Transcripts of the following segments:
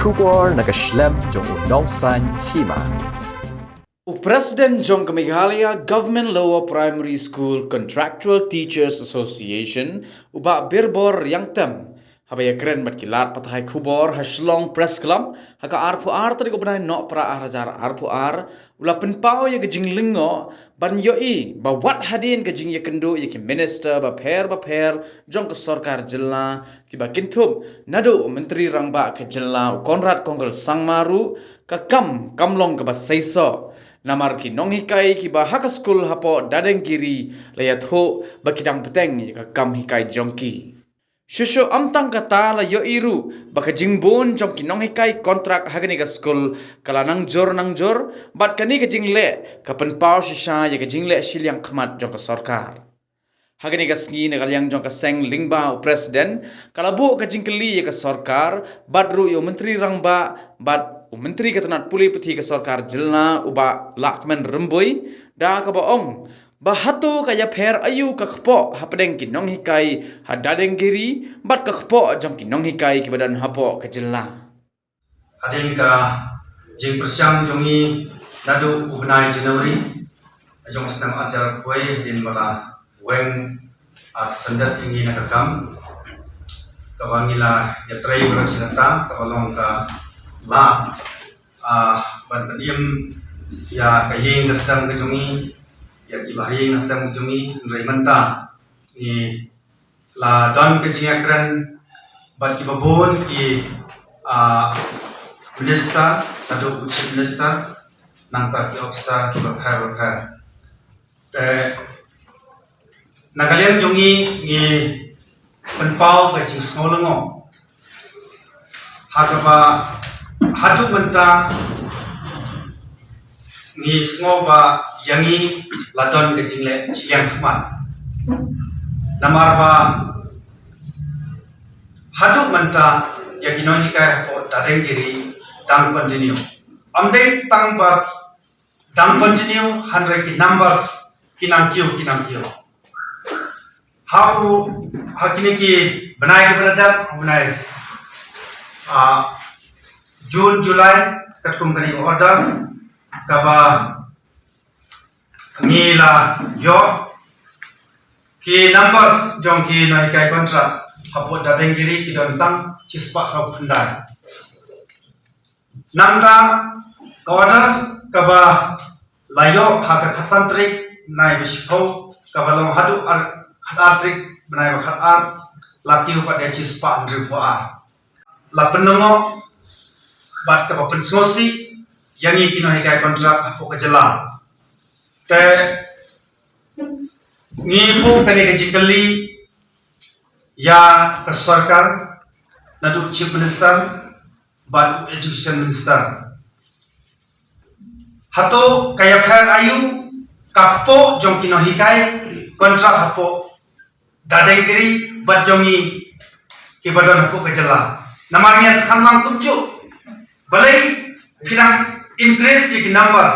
Kubor nakaslem jong unongsan hima. President Jong Meghalaya Government Lower Primary School Contractual Teachers Association uba birbor yang tem habaya keren bat kilat patahai kubor haslong press club haka arpu ar tadi ko benai no pra arajar arpu ar ula penpau ya gejing lingo ban yoi ba wat hadin gejing ya kendo ya ki minister ba pher jong ke sarkar jilla ki ba kintum nado menteri rangba ke jilla Konrad Kongkel Sangmaru ka kamlong ke ba saiso namar ki nong hikai ki ba haka school hapo dadeng kiri layat ho bakidang peteng ka kam hikai jongki shusho amtang kata la yo iru baka jingbon jongki nong hikai kontrak hagani ka school kala nang jor bat kani ka jingle kapan pau shisha ya ka jingle silyang khamat jong ka sarkar hagani ka sngi na kalyang jong ka seng lingba president kala bu ka jingkeli ya ka sarkar badru yo menteri rangba bat menteri ketenat puli peti ke sarkar jilna uba lakmen remboi da ka baong bahatu kaya pher ayu ka khpo hapdeng ki nong hikai hadadeng giri bat ka khpo jam ki nong hikai ki badan hapo ka jilna hadin ka jing persiang jongi nadu ubnai Januari jong senang ajar koi din mala weng sendat ingi nakakam kawangila yatrai bercinta kawalong ka la ban peniem ya kayeng dasam kejungi ya kibahing dasam kejungi raimanta ni la don kejingakran ban kibabon ki minister atau chief minister nang ta ki ofsa kibahar nakalian jungi ni penpau kejing smolongo hakaba hatu menta ni sngoba yangi ladon ke jingle chiang khman namar ba hatu menta yakinoni ka po dadengiri dang continue amde tang ba dang continue 100 ki numbers kinang kyo how hakini ki banai ke beradab banai June, July, katkum kani order kaba ngila yo ki numbers jong ki nai kai contract hapo dadengiri ki dontang cispa sau khandai namta orders kaba layo haka khatsantrik nai bishko kaba long hadu ar khatrik benai khatar laki pada cispa andripo ar la penongo bat ka pensosi yang ini kino hikai kontrak hapo ka jala te ngipu kani ka jikali ya ka sarkar nadu chief minister bat education minister hato kaya phar ayu kapo jong kino hikai kontrak hapo dadeng diri bat jongi ki badan hapo ka jala namanya khanlang kunju balai pinang increase the numbers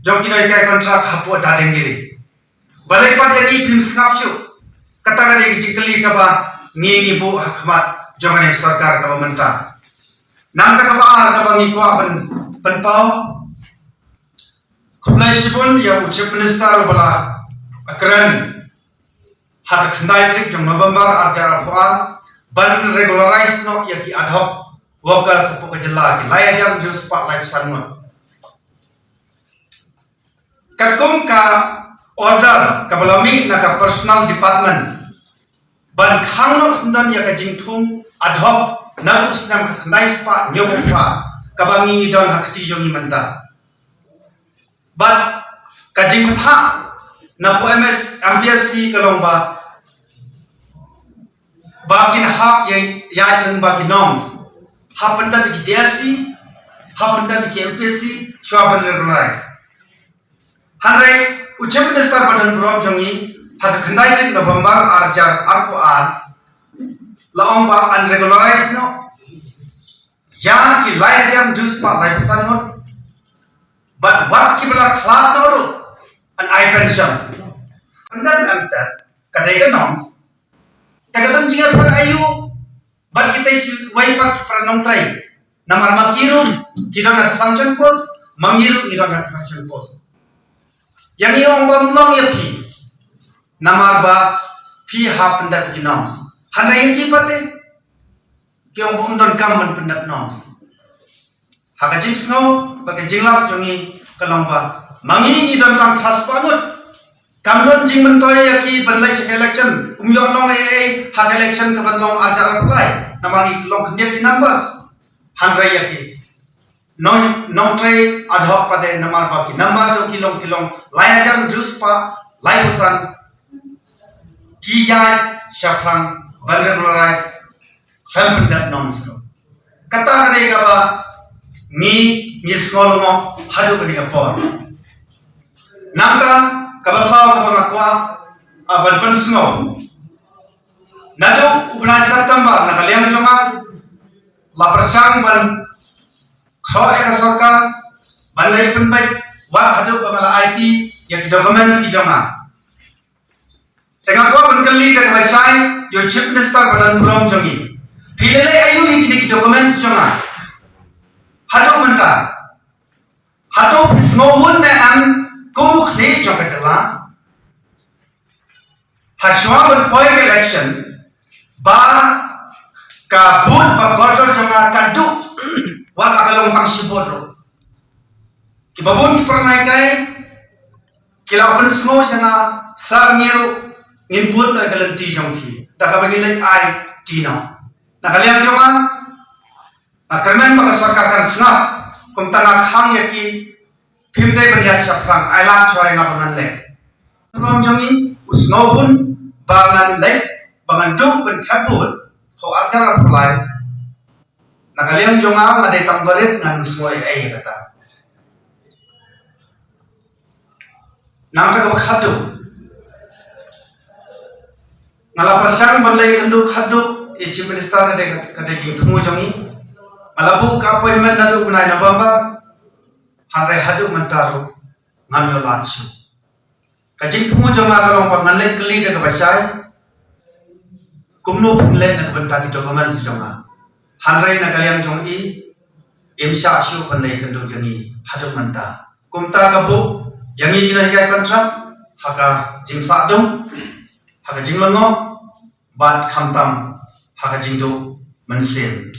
jong kino ikai kontrak hapo dadengiri balai pada ni pim skapchu katagari jikali kaba ngi bu hakmat jongane sarkar kaba menta nam ka kaba ar kaba ngi ko penpau khublai sibun ya chief minister bala akran hak khandai trik jong November arjar poa ban regularize no yaki ad hoc workers sepo kejela ki layajar jo sepak lai sanmut katkum ka order kabalami naka personal department ban khangno sendan ya ka jingthum ad hoc na usnam khandai spa nyobra kabangi don hakti jongi manta but kajing tha na po MPSC kalongba bagin hak yang ya leng bagi norms hapenda biki DSC, hapenda biki MPSC, shuaban regularize. Hanrai ucap minister badan berom jongi hak khandai trik November arjar arko an laong ba unregularized no ya ki lai jam jus pa lai pesan not but what ki bela khlat noru an I pension andan kadai ka norms tagaton jinga par ayu bar kita wai par pranong trai Namar makiru kita nak sanction post, mangiru kita nak sanction post. Yang iong bamlong ya pi. Namar ba pi ha pendat ki noms. Handa yang ki pate. Ki ong bumdon kam pendat noms. Haka jing snow bagi jinglap jongi kalomba. Mangi ni dan tang khas panut. Kamdon jing mentoy yaki balai cek election. Umyon long hak election ke balong ajar apply. Namari long kenyap di numbers. Handrai yaki. Non tray ad hoc pada namar baki. Number jo kilong lai ajar jus pa lai pesan. Kiyai syafrang vulnerabilize hempendat noms. Kata kene kaba ni small hadu kene kapor. Namka kabasaw kapangakwa ban snow. Nado ubnai September nakaliang jonga la persang ban kho eka sarkar ban lai penbai wa hadu bangala IT yang documents ki jonga. Tengah ko ban kali ka basai yo chief minister badan burom jongi. Pilele ayu ki documents jonga. Hadu menta. Hadu snow ne am Kung kli jangka jalan, haswa berpoin election, kabut koridor jangka kandu, akalong tang siboro. Kibabun pernah kai, kila bersmo jangka sangiru input na kalanti jangki, tak bagi ai tino. Nakalian jangka, kermen makaswarkan sengat, kum tengah khang yaki. Pimdai beriak syafrang, ailat cuai ngabangan lek. Ruang jongi, usngobun, bangan lek, bangan dung ben tabul, ho ajar apply. Nakalian jonga madai tambarit ngan usngoi ai kata. Nang tak khadu. Ngala persang balai kenduk khadu, chief minister kata jing temu jongi. Malabu ka appointment nadu bunai November. Handai hadu mentaru ngamyo latsu. Kajing temu jonga kalong pangalet keli de kabasai. Kumno penglet na kabenta ki dokumen si jonga. Handai na kaliang jongi imsa asyu panlai kenduk yangi hadu menta. Kumta kabu yangi kina hikai kontrak haka jing sadung haka jing lengo bat khamtam haka jing du mensin.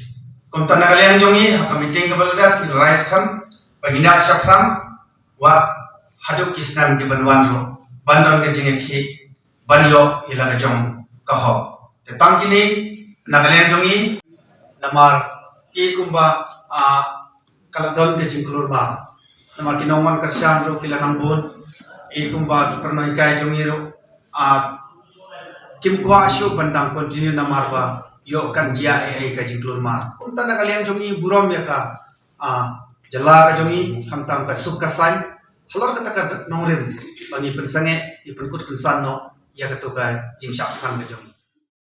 Kumta na kaliang jongi haka meeting kabaladat rice kam Baginda syafram wa haduk kisnan di banwanro bandon ke jingeki banyo ila jong kaho tetang kini nagalen jongi namar ki kumba kaladon ke jingkulur ma namar kinoman kersan ro kila nangbun kumba ki perno ikai jongi ro kim kwa syu bandang continue namar ba yo kan jia ka jingkulur ma kumta nagalen jongi burom ya ka jala ka jongi khamtam ka suk kasai halor kata ka nongrim bangi pensange ipun kut pensan no ya ka to ka jingsha khan ka jongi